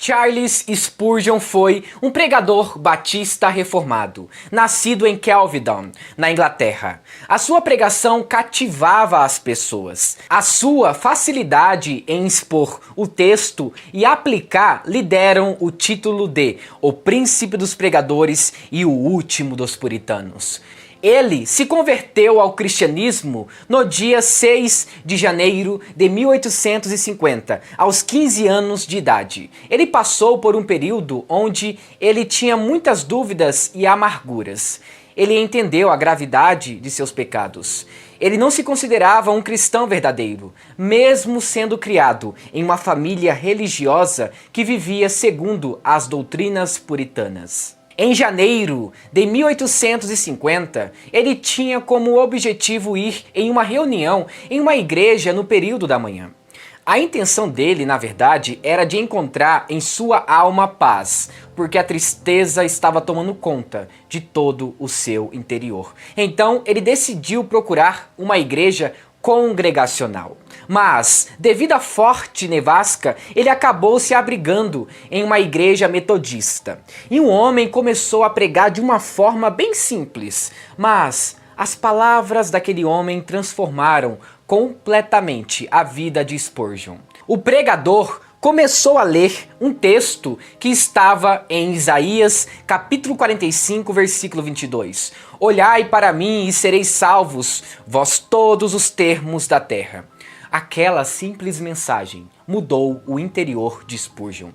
Charles Spurgeon foi um pregador batista reformado, nascido em Kelvedon, na Inglaterra. A sua pregação cativava as pessoas. A sua facilidade em expor o texto e aplicar lhe deram o título de O Príncipe dos Pregadores e o Último dos Puritanos. Ele se converteu ao cristianismo no dia 6 de janeiro de 1850, aos 15 anos de idade. Ele passou por um período onde ele tinha muitas dúvidas e amarguras. Ele entendeu a gravidade de seus pecados. Ele não se considerava um cristão verdadeiro, mesmo sendo criado em uma família religiosa que vivia segundo as doutrinas puritanas. Em janeiro de 1850, ele tinha como objetivo ir em uma reunião em uma igreja no período da manhã. A intenção dele, na verdade, era de encontrar em sua alma paz, porque a tristeza estava tomando conta de todo o seu interior. Então, ele decidiu procurar uma igreja congregacional. Mas, devido à forte nevasca, ele acabou se abrigando em uma igreja metodista. E um homem começou a pregar de uma forma bem simples, mas as palavras daquele homem transformaram completamente a vida de Spurgeon. O pregador começou a ler um texto que estava em Isaías, capítulo 45, versículo 22. Olhai para mim e sereis salvos, vós todos os termos da terra. Aquela simples mensagem mudou o interior de Spurgeon.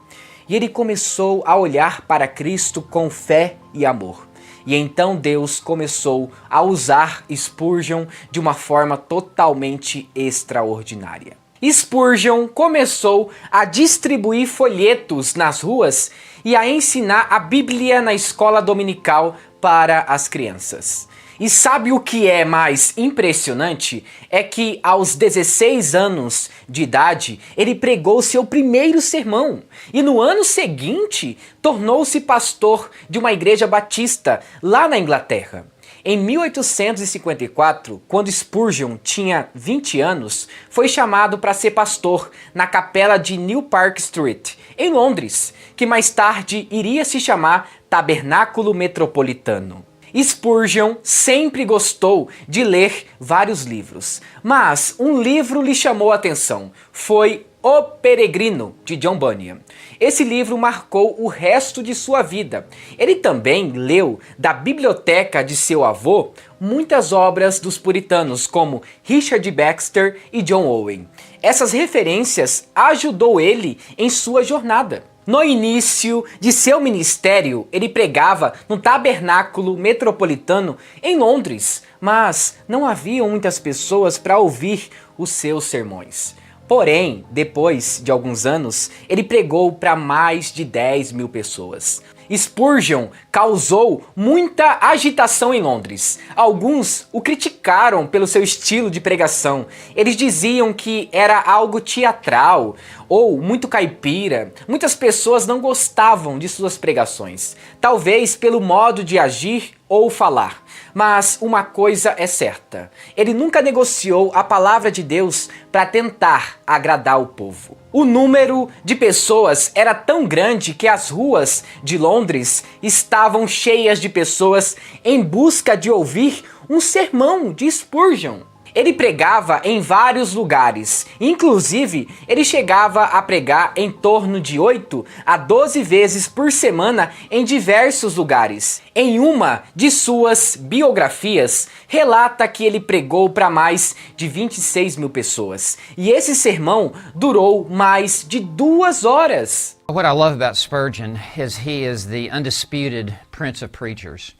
E ele começou a olhar para Cristo com fé e amor. E então Deus começou a usar Spurgeon de uma forma totalmente extraordinária. Spurgeon começou a distribuir folhetos nas ruas e a ensinar a Bíblia na escola dominical para as crianças. E sabe o que é mais impressionante? É que aos 16 anos de idade, ele pregou seu primeiro sermão. E no ano seguinte, tornou-se pastor de uma igreja batista lá na Inglaterra. Em 1854, quando Spurgeon tinha 20 anos, foi chamado para ser pastor na capela de New Park Street, em Londres, que mais tarde iria se chamar Tabernáculo Metropolitano. Spurgeon sempre gostou de ler vários livros, mas um livro lhe chamou a atenção. Foi O Peregrino, de John Bunyan. Esse livro marcou o resto de sua vida. Ele também leu da biblioteca de seu avô muitas obras dos puritanos, como Richard Baxter e John Owen. Essas referências ajudou ele em sua jornada. No início de seu ministério, ele pregava no Tabernáculo Metropolitano em Londres, mas não havia muitas pessoas para ouvir os seus sermões. Porém, depois de alguns anos, ele pregou para mais de 10 mil pessoas. Spurgeon causou muita agitação em Londres. Alguns o criticaram pelo seu estilo de pregação. Eles diziam que era algo teatral ou muito caipira. Muitas pessoas não gostavam de suas pregações, talvez pelo modo de agir ou falar. Mas uma coisa é certa, ele nunca negociou a palavra de Deus para tentar agradar o povo. O número de pessoas era tão grande que as ruas de Londres estavam cheias de pessoas em busca de ouvir um sermão de Spurgeon. Ele pregava em vários lugares, inclusive ele chegava a pregar em torno de 8 a 12 vezes por semana em diversos lugares. Em uma de suas biografias, relata que ele pregou para mais de 26 mil pessoas. E esse sermão durou mais de 2 horas. What I love about Spurgeon is he is the undisputed prince of preachers.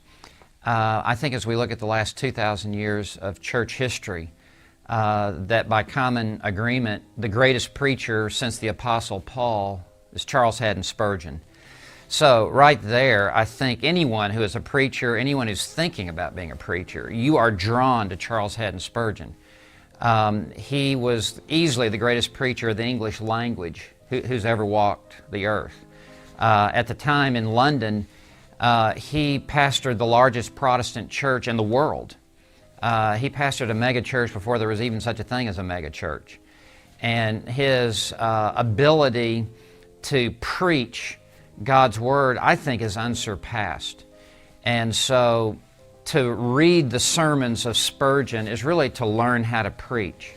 I think as we look at the last 2,000 years of church history, that by common agreement, the greatest preacher since the Apostle Paul is Charles Haddon Spurgeon. So right there, I think anyone who is a preacher, anyone who's thinking about being a preacher, you are drawn to Charles Haddon Spurgeon. He was easily the greatest preacher of the English language who's ever walked the earth. At the time in London, he pastored the largest Protestant church in the world. He pastored a mega church before there was even such a thing as a mega church. And his ability to preach God's Word, I think, is unsurpassed. And so to read the sermons of Spurgeon is really to learn how to preach.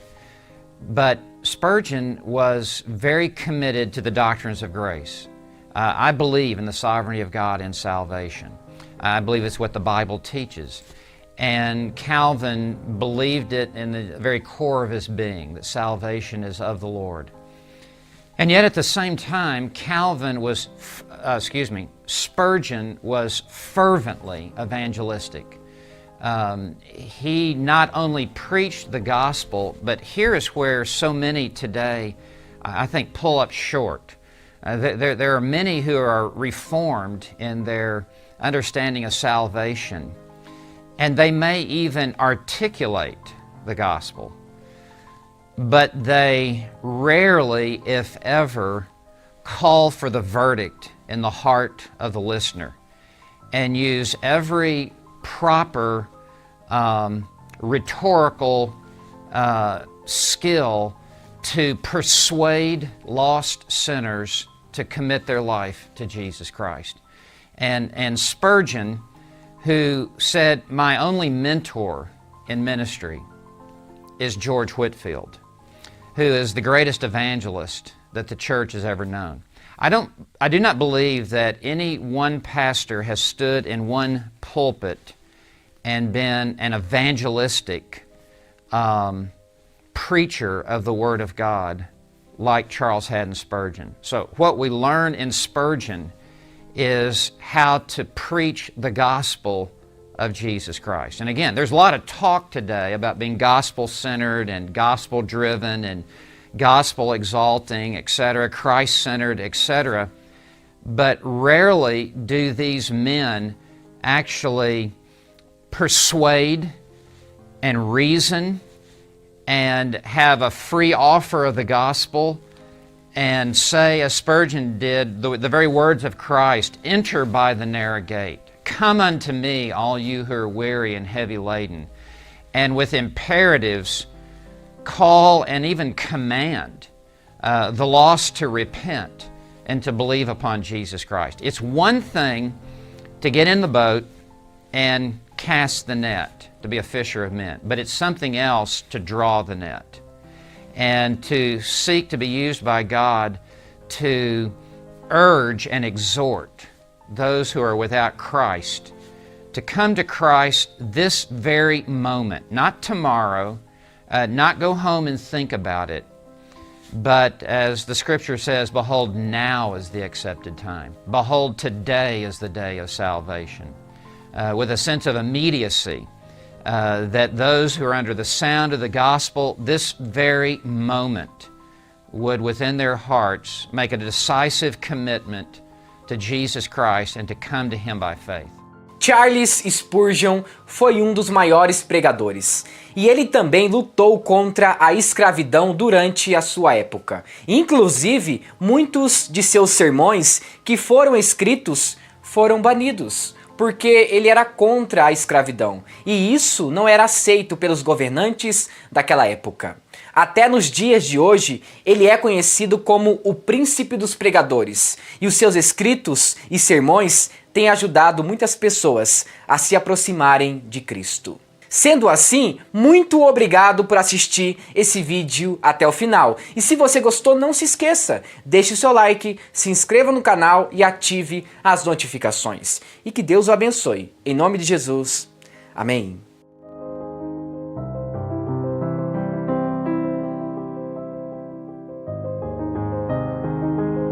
But Spurgeon was very committed to the doctrines of grace. I believe in the sovereignty of God in salvation. I believe it's what the Bible teaches. And Calvin believed it in the very core of his being, that salvation is of the Lord. And yet at the same time, Spurgeon was fervently evangelistic. He not only preached the gospel, but here is where so many today, I think, pull up short. There are many who are reformed in their understanding of salvation, and they may even articulate the gospel, but they rarely, if ever, call for the verdict in the heart of the listener and use every proper rhetorical skill to persuade lost sinners to commit their life to Jesus Christ. And Spurgeon, who said, "My only mentor in ministry is George Whitefield, who is the greatest evangelist that the church has ever known." I do not believe that any one pastor has stood in one pulpit and been an evangelistic preacher of the Word of God like Charles Haddon Spurgeon. So what we learn in Spurgeon is how to preach the gospel of Jesus Christ. And again, there's a lot of talk today about being gospel-centered and gospel-driven and gospel-exalting, etc., Christ-centered, etc. But rarely do these men actually persuade and reason and have a free offer of the gospel and say, as Spurgeon did, the very words of Christ, "Enter by the narrow gate. Come unto me, all you who are weary and heavy laden." And with imperatives, call and even command the lost to repent and to believe upon Jesus Christ. It's one thing to get in the boat and cast the net, to be a fisher of men, but it's something else to draw the net and to seek to be used by God to urge and exhort those who are without Christ to come to Christ this very moment, not tomorrow, not go home and think about it, but as the Scripture says, behold, now is the accepted time. Behold, today is the day of salvation. With a sense of immediacy, that those who are under the sound of the gospel this very moment would within their hearts make a decisive commitment to Jesus Christ and to come to Him by faith. Charles Spurgeon foi dos maiores pregadores e ele também lutou contra a escravidão durante a sua época. Inclusive, muitos de seus sermões que foram escritos foram banidos, porque ele era contra a escravidão, e isso não era aceito pelos governantes daquela época. Até nos dias de hoje, ele é conhecido como o príncipe dos pregadores, e os seus escritos e sermões têm ajudado muitas pessoas a se aproximarem de Cristo. Sendo assim, muito obrigado por assistir esse vídeo até o final. E se você gostou, não se esqueça, deixe o seu like, se inscreva no canal e ative as notificações. E que Deus o abençoe. Em nome de Jesus. Amém.